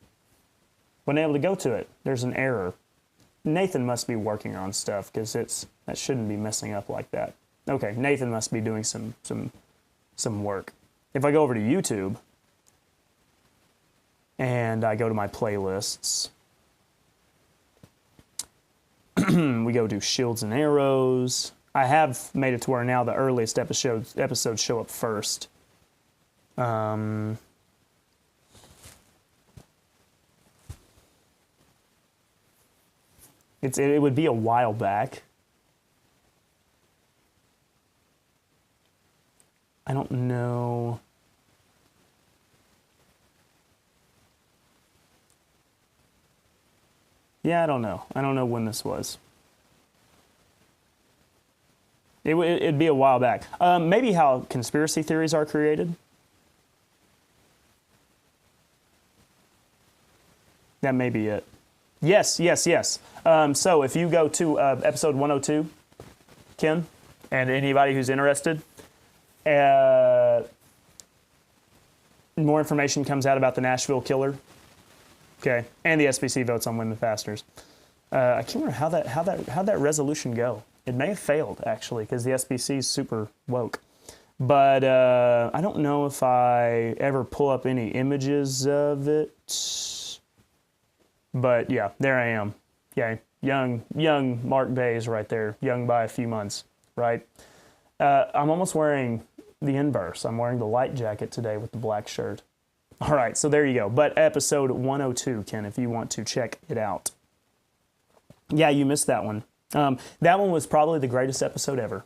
Speaker 1: Wasn't able to go to it. There's an error. Nathan must be working on stuff because that shouldn't be messing up like that. Okay, Nathan must be doing some work. If I go over to YouTube and I go to my playlists, we go to Shields and Arrows. I have made it to where now the earliest episodes show up first. It would be a while back. I don't know. Yeah, I don't know. I don't know when this was. It'd be a while back. Maybe how conspiracy theories are created. That may be it. Yes. So if you go to episode 102, Ken, and anybody who's interested, more information comes out about the Nashville killer. Okay, and the SBC votes on women pastors. I can't remember how that resolution go. It may have failed actually because the SBC is super woke. But I don't know if I ever pull up any images of it. But yeah, there I am. Yeah, young Mark Baze right there, young by a few months, right? I'm almost wearing the inverse. I'm wearing the light jacket today with the black shirt. All right, so there you go. But episode 102, Ken, if you want to check it out. Yeah, you missed that one. That one was probably the greatest episode ever.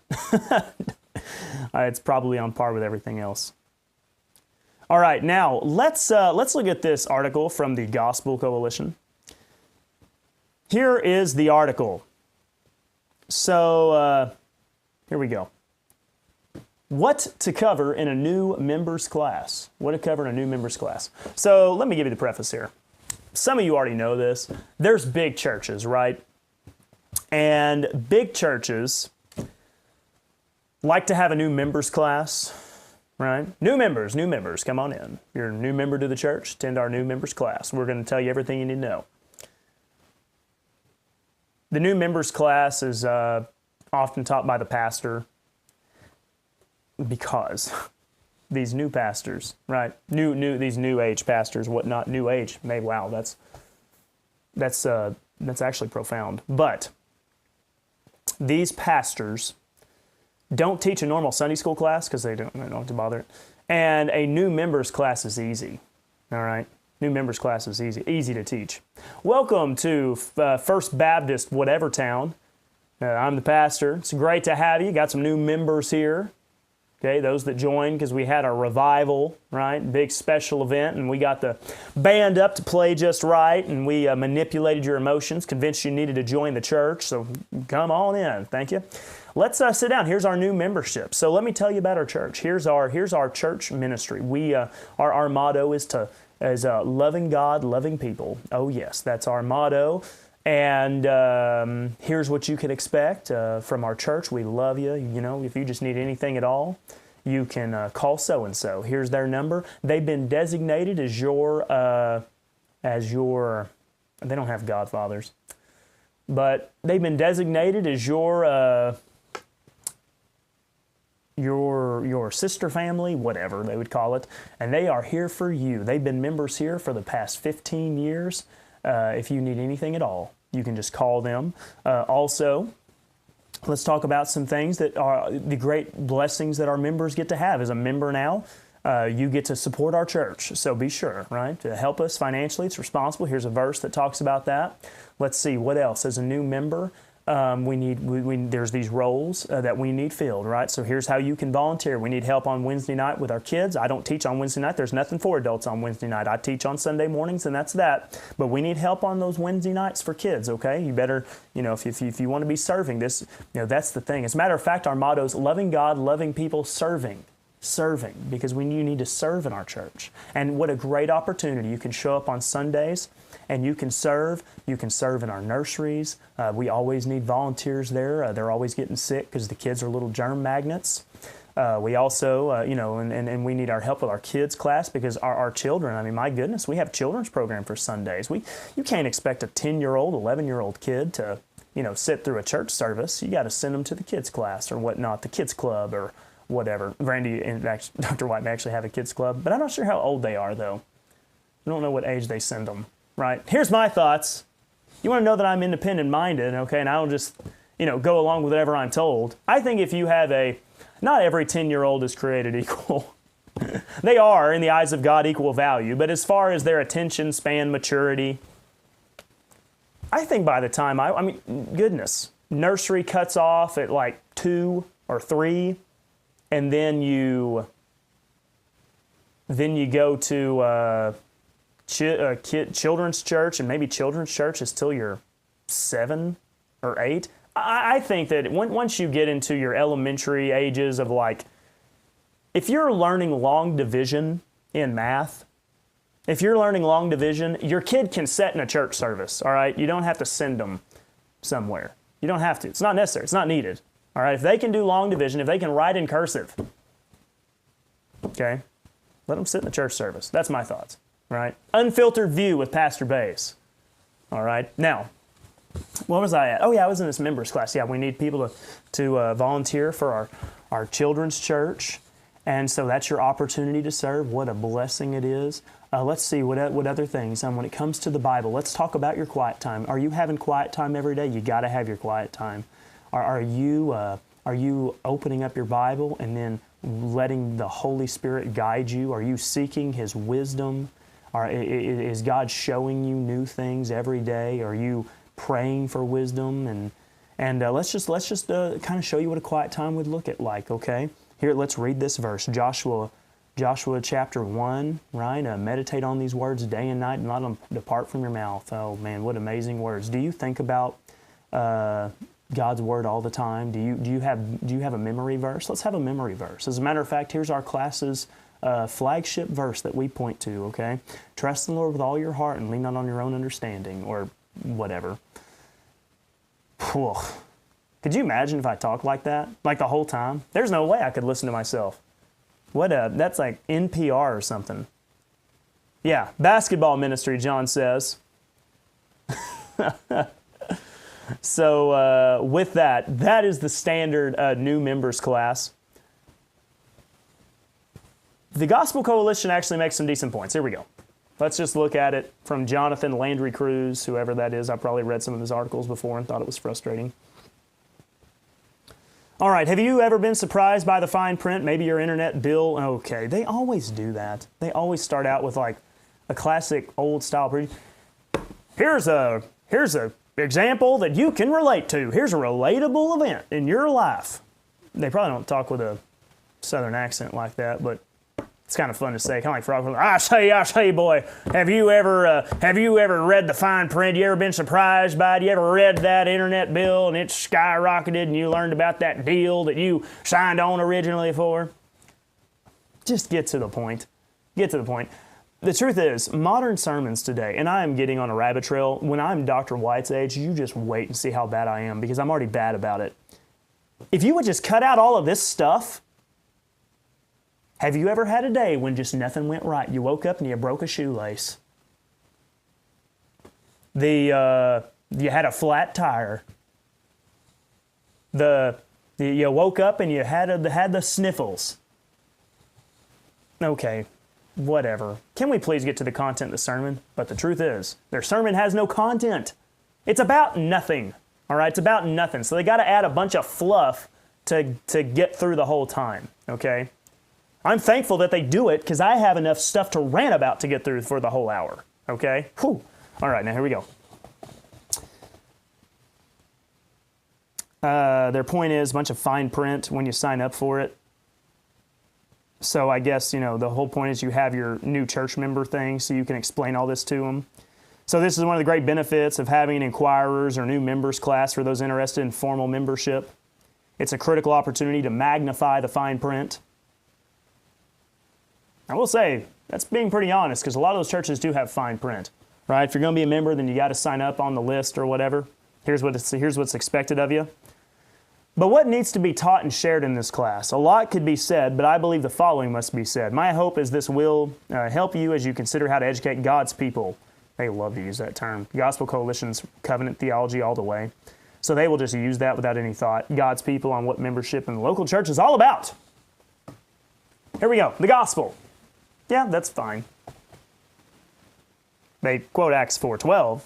Speaker 1: It's probably on par with everything else. All right, now let's look at this article from the Gospel Coalition. Here is the article. So here we go. What to cover in a new members class. What to cover in a new members class. So let me give you the preface here. Some of you already know this. There's big churches, right? And big churches like to have a new members class, right? New members, come on in. You're a new member to the church, attend our new members class. We're going to tell you everything you need to know. The new members class is often taught by the pastor because these new pastors, right? These new age pastors, whatnot, new age. Wow, that's actually profound. But these pastors don't teach a normal Sunday school class because they don't have to bother it. And a new members class is easy. All right. New members class is easy to teach. Welcome to First Baptist whatever town. I'm the pastor. It's great to have you. Got some new members here. Okay, those that joined because we had a revival, right? Big special event, and we got the band up to play just right, and we manipulated your emotions, convinced you needed to join the church. So come on in. Thank you. Let's sit down. Here's our new membership. So let me tell you about our church. Here's our church ministry. We our motto is loving God, loving people. Oh yes, that's our motto. And here's what you can expect from our church. We love you. You know, if you just need anything at all, you can call so-and-so. Here's their number. They've been designated as your, they don't have godfathers, but they've been designated as your sister family, whatever they would call it, and they are here for you. They've been members here for the past 15 years. If you need anything at all, you can just call them. Also, let's talk about some things that are the great blessings that our members get to have. As a member now, you get to support our church. So be sure, right, to help us financially. It's responsible. Here's a verse that talks about that. Let's see, what else? As a new member, there's these roles that we need filled, right? So here's how you can volunteer. We need help on Wednesday night with our kids. I don't teach on Wednesday night. There's nothing for adults on Wednesday night. I teach on Sunday mornings, and that's that. But we need help on those Wednesday nights for kids, okay? You better, if you want to be serving this, that's the thing. As a matter of fact, our motto is loving God, loving people, serving. serving, because you need to serve in our church. And what a great opportunity. You can show up on Sundays and you can serve. You can serve in our nurseries. We always need volunteers there. They're always getting sick because the kids are little germ magnets. We also, and we need our help with our kids class, because our children, I mean, my goodness, we have children's program for Sundays. You can't expect a 10-year-old, 11-year-old kid to, sit through a church service. You got to send them to the kids class or whatnot, the kids club or whatever. Randy and Dr. White may actually have a kids club, but I'm not sure how old they are, though. I don't know what age they send them, right? Here's my thoughts. You want to know that I'm independent-minded, okay, and I don't just, go along with whatever I'm told. I think if you have not every 10-year-old is created equal. They are, in the eyes of God, equal value, but as far as their attention span, maturity, I think by the time, goodness, nursery cuts off at like 2 or 3, and then you go to children's church, and maybe children's church is till you're 7 or 8. I think that once you get into your elementary ages of if you're learning long division in math, if you're learning long division, your kid can sit in a church service, all right? You don't have to send them somewhere. You don't have to. It's not necessary. It's not needed, all right? If they can do long division, if they can write in cursive, okay, let them sit in the church service. That's my thoughts, right? Unfiltered view with Pastor Baze, all right? Now, what was I at? Oh, yeah, I was in this members class. Yeah, we need people to volunteer for our children's church. And so that's your opportunity to serve. What a blessing it is. Let's see, what other things? When it comes to the Bible, let's talk about your quiet time. Are you having quiet time every day? You got to have your quiet time. Are you opening up your Bible and then letting the Holy Spirit guide you? Are you seeking His wisdom? Is God showing you new things every day? Are you praying for wisdom? And let's just kind of show you what a quiet time would look like, okay? Here, let's read this verse, Joshua chapter 1, right? Meditate on these words day and night and let them depart from your mouth. Oh, man, what amazing words. Do you think about God's Word all the time? Do you have a memory verse? Let's have a memory verse. As a matter of fact, here's our class's flagship verse that we point to, okay? Trust in the Lord with all your heart and lean not on your own understanding, or whatever. Whew. Could you imagine if I talked like that? Like the whole time? There's no way I could listen to myself. That's like NPR or something. Yeah, basketball ministry, John says. So with that is the standard new members class. The Gospel Coalition actually makes some decent points. Here we go. Let's just look at it from Jonathan Landry Cruz, whoever that is. I probably read some of his articles before and thought it was frustrating. All right, have you ever been surprised by the fine print? Maybe your internet bill? Okay, they always do that. They always start out with like a classic old style. Here's a example that you can relate to. Here's a relatable event in your life. They probably don't talk with a southern accent like that, but it's kind of fun to say, kind of like Frog. I say, boy, have you ever read the fine print? You ever been surprised by it? You ever read that internet bill and it skyrocketed and you learned about that deal that you signed on originally for? Just get to the point. Get to the point. The truth is, modern sermons today, and I am getting on a rabbit trail. When I'm Dr. White's age, you just wait and see how bad I am, because I'm already bad about it. If you would just cut out all of this stuff. Have you ever had a day when just nothing went right? You woke up and you broke a shoelace. You had a flat tire. You woke up and you had the sniffles. Okay, whatever. Can we please get to the content of the sermon? But the truth is, their sermon has no content. It's about nothing. All right, it's about nothing. So they got to add a bunch of fluff to get through the whole time. Okay. I'm thankful that they do it, because I have enough stuff to rant about to get through for the whole hour, okay? Whew. All right, now here we go. Their point is a bunch of fine print when you sign up for it. So I guess, the whole point is you have your new church member thing so you can explain all this to them. So this is one of the great benefits of having an inquirers or new members class for those interested in formal membership. It's a critical opportunity to magnify the fine print. I will say, that's being pretty honest, because a lot of those churches do have fine print, right? If you're going to be a member, then you got to sign up on the list or whatever. Here's what's expected of you. But what needs to be taught and shared in this class? A lot could be said, but I believe the following must be said. My hope is this will help you as you consider how to educate God's people. They love to use that term. Gospel Coalition's covenant theology all the way. So they will just use that without any thought. God's people on what membership in the local church is all about. Here we go. The gospel. Yeah, that's fine. They quote Acts 4:12.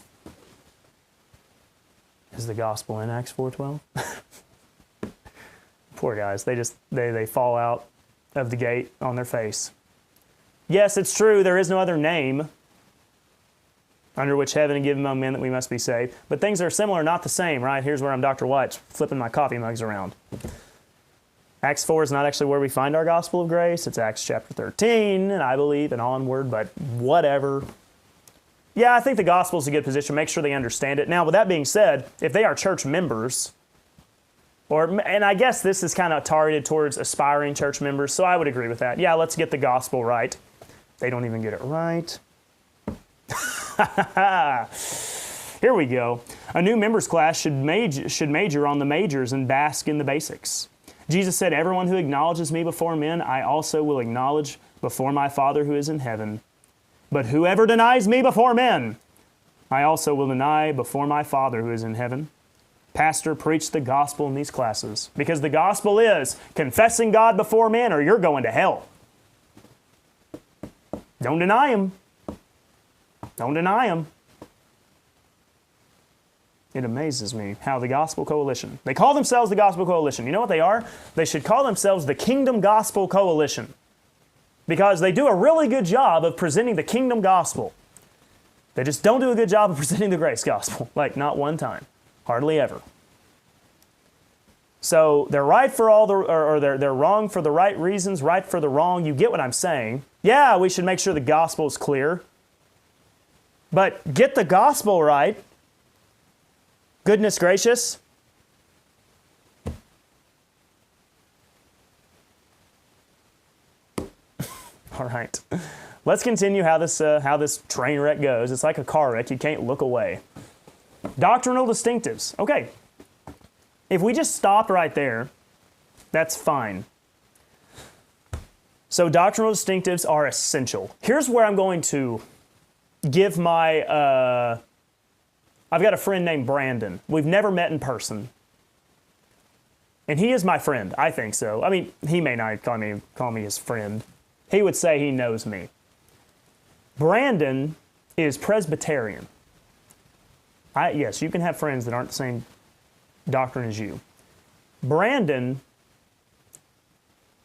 Speaker 1: Is the gospel in Acts 4:12? Poor guys. They fall out of the gate on their face. Yes, it's true. There is no other name under which heaven and given among men that we must be saved. But things are similar, not the same, right? Here's where I'm Dr. White, flipping my coffee mugs around. Acts 4 is not actually where we find our gospel of grace. It's Acts chapter 13, and I believe, and onward, but whatever. Yeah, I think the gospel is a good position. Make sure they understand it. Now, with that being said, if they are church members, and I guess this is kind of targeted towards aspiring church members, so I would agree with that. Yeah, let's get the gospel right. They don't even get it right. Here we go. A new members class should major on the majors and bask in the basics. Jesus said, "Everyone who acknowledges me before men, I also will acknowledge before my Father who is in heaven. But whoever denies me before men, I also will deny before my Father who is in heaven." Pastor, preach the gospel in these classes, because the gospel is confessing God before men or you're going to hell. Don't deny Him. Don't deny Him. It amazes me how the Gospel Coalition, they call themselves the Gospel Coalition. You know what they are? They should call themselves the Kingdom Gospel Coalition, because they do a really good job of presenting the kingdom gospel. They just don't do a good job of presenting the grace gospel, like not one time, hardly ever. So they're right for all the, or they're wrong for the right reasons, right for the wrong. You get what I'm saying? Yeah, we should make sure the gospel is clear. But get the gospel right. Goodness gracious. All right. Let's continue how this train wreck goes. It's like a car wreck. You can't look away. Doctrinal distinctives. Okay. If we just stop right there, that's fine. So doctrinal distinctives are essential. Here's where I'm going to give my, I've got a friend named Brandon. We've never met in person. And he is my friend. I think so. I mean, he may not call me his friend. He would say he knows me. Brandon is Presbyterian. Yes, you can have friends that aren't the same doctrine as you. Brandon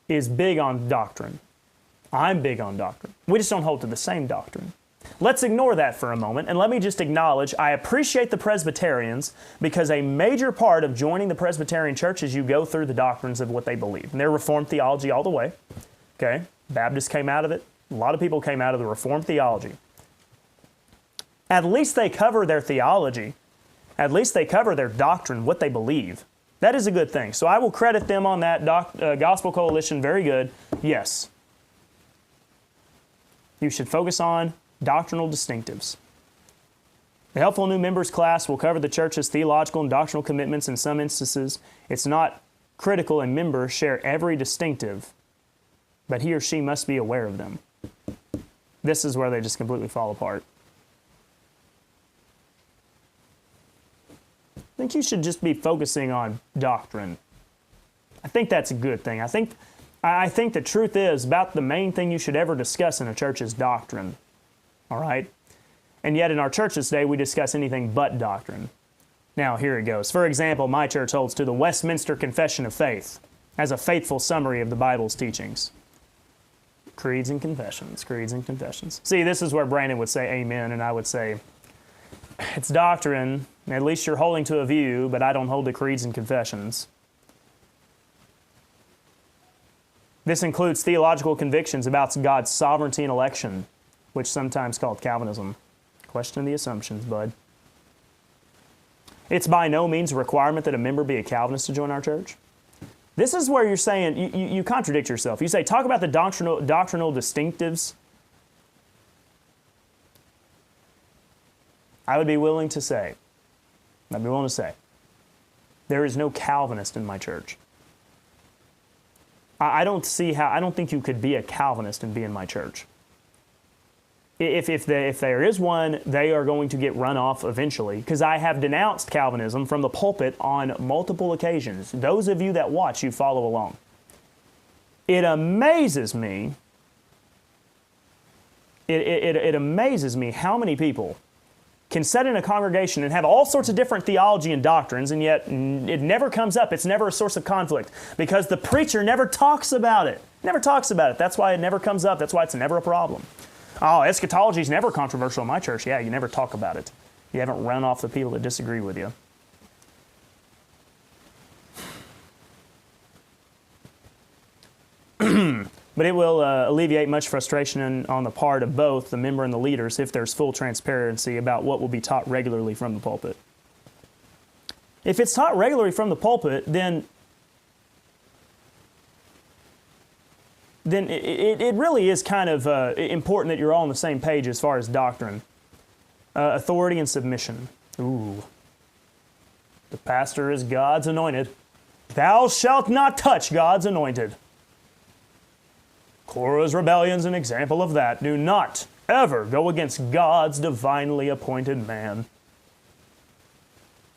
Speaker 1: is big on doctrine. I'm big on doctrine. We just don't hold to the same doctrine. Let's ignore that for a moment, and let me just acknowledge I appreciate the Presbyterians, because a major part of joining the Presbyterian Church is you go through the doctrines of what they believe. And they're Reformed theology all the way. Okay? Baptists came out of it. A lot of people came out of the Reformed theology. At least they cover their theology. At least they cover their doctrine, what they believe. That is a good thing. So I will credit them on that. Gospel Coalition, very good. Yes. You should focus on doctrinal distinctives. The Helpful New Members class will cover the church's theological and doctrinal commitments. In some instances, it's not critical a member share every distinctive, but he or she must be aware of them. This is where they just completely fall apart. I think you should just be focusing on doctrine. I think that's a good thing. I think the truth is about the main thing you should ever discuss in a church is doctrine. All right? And yet in our churches today, we discuss anything but doctrine. Now, here it goes. For example, my church holds to the Westminster Confession of Faith as a faithful summary of the Bible's teachings. Creeds and confessions, creeds and confessions. See, this is where Brandon would say amen, and I would say, it's doctrine. At least you're holding to a view, but I don't hold to creeds and confessions. This includes theological convictions about God's sovereignty and election, which sometimes called Calvinism. Question the assumptions, bud. It's by no means a requirement that a member be a Calvinist to join our church. This is where you're saying, you contradict yourself. You say, talk about the doctrinal distinctives. I'd be willing to say, there is no Calvinist in my church. I don't think you could be a Calvinist and be in my church. If there is one, they are going to get run off eventually, because I have denounced Calvinism from the pulpit on multiple occasions. Those of you that watch, you follow along. It amazes me. It amazes me how many people can sit in a congregation and have all sorts of different theology and doctrines, and yet it never comes up. It's never a source of conflict because the preacher never talks about it. Never talks about it. That's why it never comes up. That's why it's never a problem. Oh, eschatology is never controversial in my church. Yeah, you never talk about it. You haven't run off the people that disagree with you. But it will alleviate much frustration on the part of both the member and the leaders if there's full transparency about what will be taught regularly from the pulpit. If it's taught regularly from the pulpit, then it really is kind of important that you're all on the same page as far as doctrine. Authority and submission. Ooh. The pastor is God's anointed. Thou shalt not touch God's anointed. Korah's rebellion is an example of that. Do not ever go against God's divinely appointed man.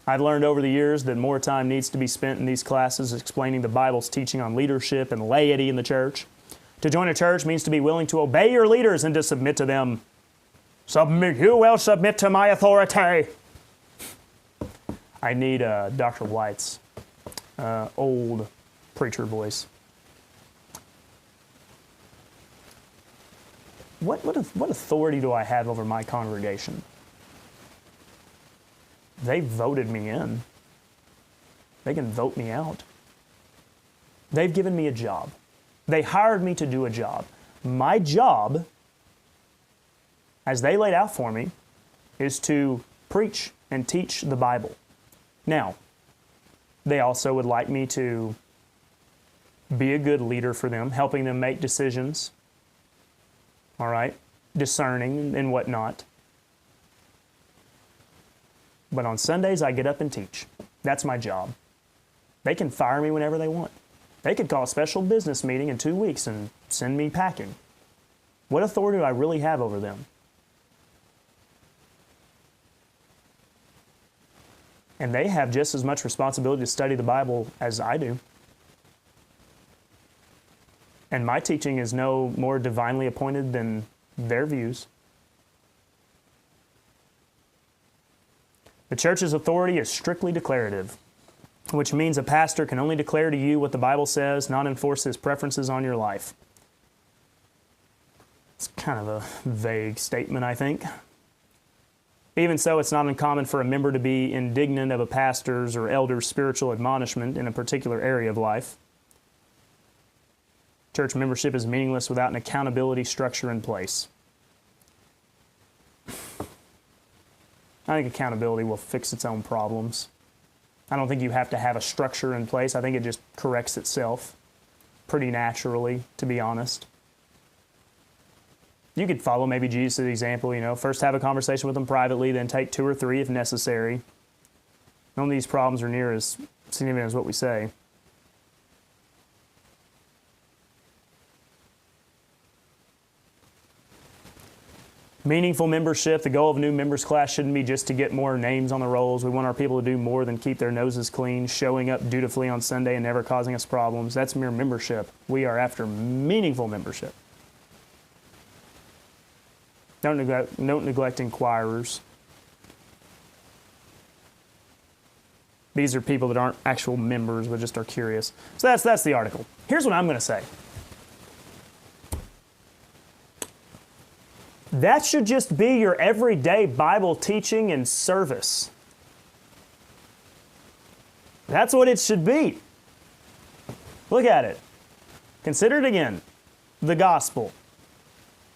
Speaker 1: I've learned over the years that more time needs to be spent in these classes explaining the Bible's teaching on leadership and laity in the church. To join a church means to be willing to obey your leaders and to submit to them. Submit, you will submit to my authority. I need Dr. White's old preacher voice. What authority do I have over my congregation? They voted me in. They can vote me out. They've given me a job. They hired me to do a job. My job, as they laid out for me, is to preach and teach the Bible. Now, they also would like me to be a good leader for them, helping them make decisions, all right, discerning and whatnot. But on Sundays, I get up and teach. That's my job. They can fire me whenever they want. They could call a special business meeting in 2 weeks and send me packing. What authority do I really have over them? And they have just as much responsibility to study the Bible as I do. And my teaching is no more divinely appointed than their views. The church's authority is strictly declarative, which means a pastor can only declare to you what the Bible says, not enforce his preferences on your life. It's kind of a vague statement, I think. Even so, it's not uncommon for a member to be indignant of a pastor's or elder's spiritual admonishment in a particular area of life. Church membership is meaningless without an accountability structure in place. I think accountability will fix its own problems. I don't think you have to have a structure in place. I think it just corrects itself pretty naturally, to be honest. You could follow maybe Jesus' example, first have a conversation with them privately, then take 2 or 3 if necessary. None of these problems are near as significant as what we say. Meaningful membership, the goal of a new members class shouldn't be just to get more names on the rolls. We want our people to do more than keep their noses clean, showing up dutifully on Sunday and never causing us problems. That's mere membership. We are after meaningful membership. Don't neglect inquirers. These are people that aren't actual members, but just are curious. So that's the article. Here's what I'm going to say. That should just be your everyday Bible teaching and service. That's what it should be. Look at it. Consider it again. The gospel.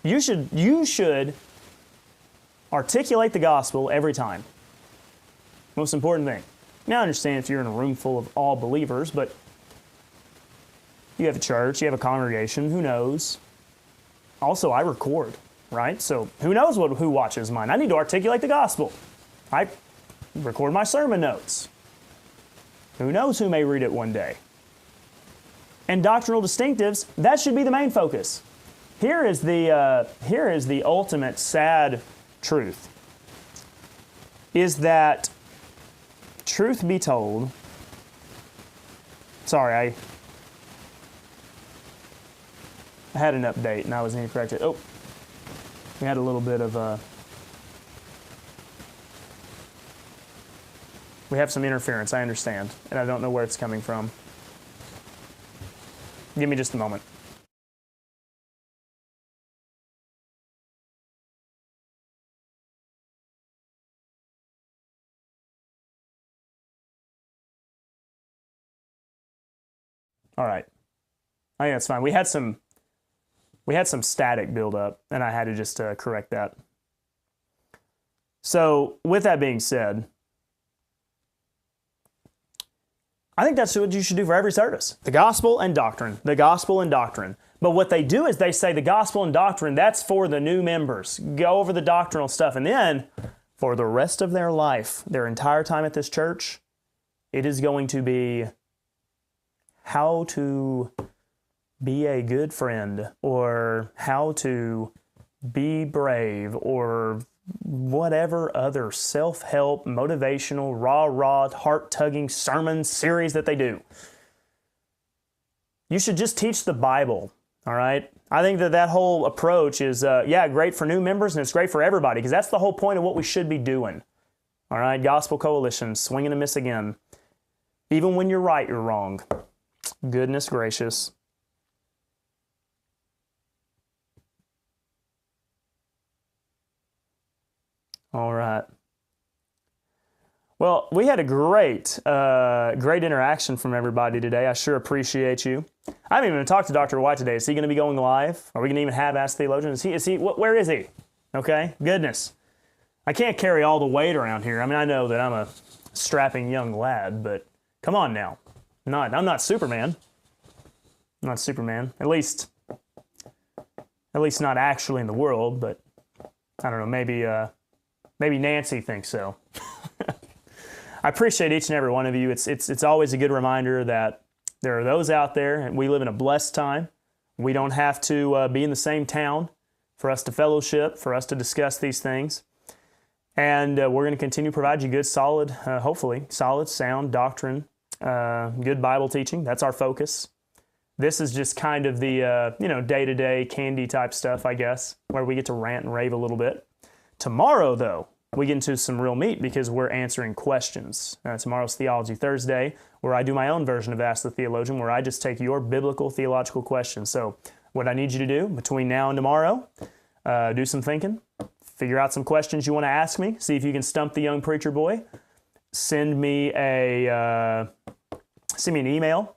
Speaker 1: You should articulate the gospel every time. Most important thing. Now I understand if you're in a room full of all believers, but You have a church, you have a congregation, who knows? Also, I record, right? So who knows who watches mine? I need to articulate the gospel. I record my sermon notes. Who knows who may read it one day? And doctrinal distinctives, that should be the main focus. Here is the ultimate sad truth, is that, truth be told, sorry, I had an update and I was incorrect. Oh, we had a little bit of we have some interference, I understand, and I don't know where it's coming from. Give me just a moment. All right. I think that's fine. We had some static buildup, and I had to just correct that. So, with that being said, I think that's what you should do for every service. The gospel and doctrine. The gospel and doctrine. But what they do is they say the gospel and doctrine, that's for the new members. Go over the doctrinal stuff. And then, for the rest of their life, their entire time at this church, it is going to be how to be a good friend, or how to be brave, or whatever other self-help, motivational, rah-rah, heart-tugging sermon series that they do. You should just teach the Bible, all right? I think that whole approach is, great for new members, and it's great for everybody, because that's the whole point of what we should be doing. All right, Gospel Coalition, swing and a miss again. Even when you're right, you're wrong. Goodness gracious. All right. Well, we had a great interaction from everybody today. I sure appreciate you. I haven't even talked to Dr. White today. Is he going to be going live? Are we going to even have Ask Theologian? Where is he? Okay, goodness. I can't carry all the weight around here. I mean, I know that I'm a strapping young lad, but come on now. I'm not Superman. I'm not Superman. At least not actually in the world, but I don't know, maybe Nancy thinks so. I appreciate each and every one of you. It's always a good reminder that there are those out there, and we live in a blessed time. We don't have to be in the same town for us to fellowship, for us to discuss these things. And we're going to continue to provide you good, solid, hopefully, solid, sound doctrine, good Bible teaching. That's our focus. This is just kind of the, day-to-day candy type stuff, I guess, where we get to rant and rave a little bit. Tomorrow, though, we get into some real meat because we're answering questions. Tomorrow's Theology Thursday, where I do my own version of Ask the Theologian, where I just take your biblical theological questions. So what I need you to do between now and tomorrow, do some thinking, figure out some questions you want to ask me, see if you can stump the young preacher boy. Send me an email.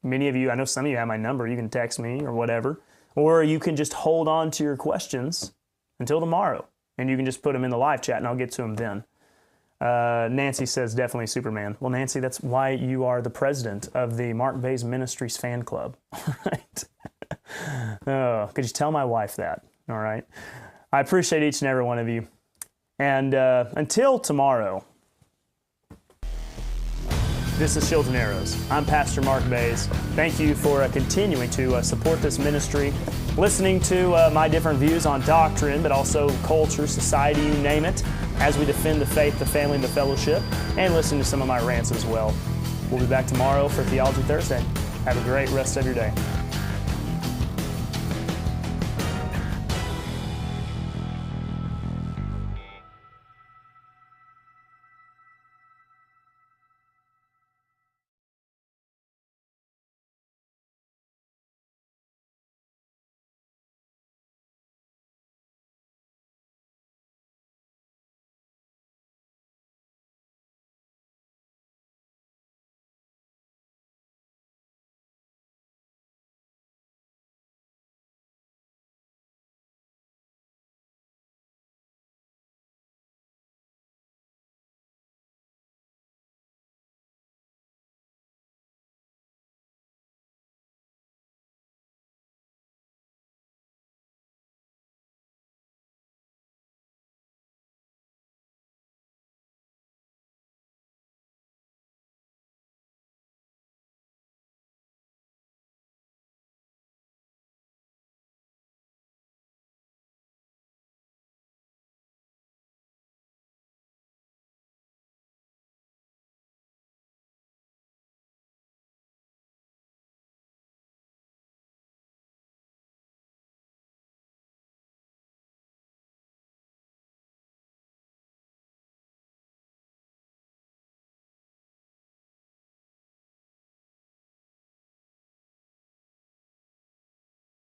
Speaker 1: Many of you, I know some of you have my number, you can text me or whatever. Or you can just hold on to your questions until tomorrow. And you can just put them in the live chat and I'll get to them then. Nancy says definitely Superman. Well, Nancy, that's why you are the president of the Mark Baze Ministries fan club. All right. Oh, could you tell my wife that? All right. I appreciate each and every one of you. And until tomorrow, this is Shields and Arrows. I'm Pastor Mark Baze. Thank you for continuing to support this ministry, listening to my different views on doctrine, but also culture, society, you name it, as we defend the faith, the family, and the fellowship, and listen to some of my rants as well. We'll be back tomorrow for Theology Thursday. Have a great rest of your day.